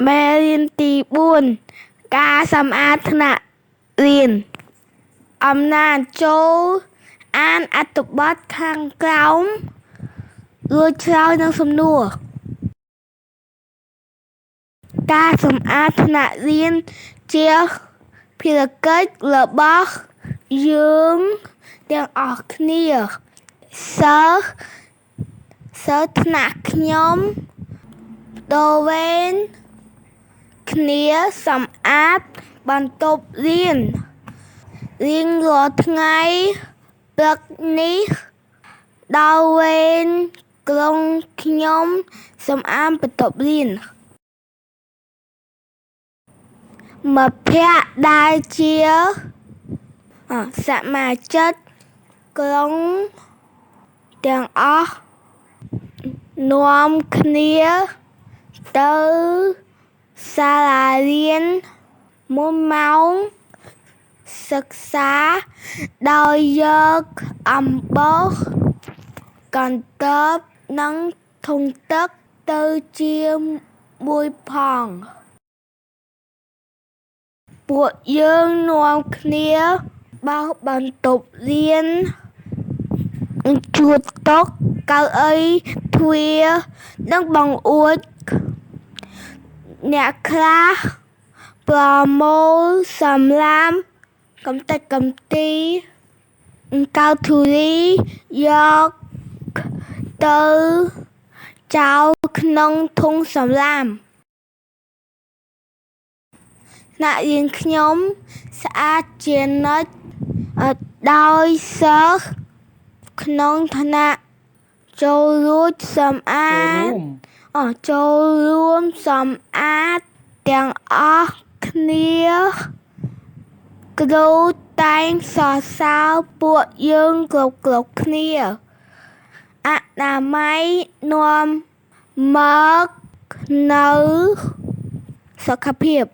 មេរៀនទី4ការសម្អាតថ្នាក់រៀនអំណាចចូលអានអត្ថបទខាងក្រោមរួចឆ្លើយនឹងសំណួរការសម្អាតថ្នាក់រៀនជាភារកិច្ចរបស់យើងទាំងអស់គ្នាសិស្សថ្នាក់ខ្ញុំបដូរវេនគ្នាសម្អាតបន្ទប់រៀនរៀងរាល់ថ្ងៃព្រឹកនេះដល់វេនក្រុមខ្ញុំសម្អាតបន្ទប់រៀនមិត្តភក្តិដែលជាសមាជិកក្រុមទាំងអស់នាំគ្នាទៅសាលារៀនមុនម៉ោងសិក្សាដោយយកអំបោសកន្ទបនិងធុងទឹកទៅជាមួយផងពួកយើងនាំគ្នាបោសបន្ទប់រៀនជួតតុកៅអីទ្វារនិងបង្អួចអ្នកខ្លះប្រមូលសំរាមកម្ទេចកម្ទីកៅធូលីយកទៅចោលក្នុងធុងសំរាមថ្នាក់រៀនខ្ញុំស្អាតជានិច្ចដោយសិស្សក្នុងថ្នាក់ចូលរួមសម្អាតទាំងអស់គ្នាគ្រូតែងសរសើរពួកយើងគ្រប់គ្នាអនាម័យនាំមកនូវសុខភាព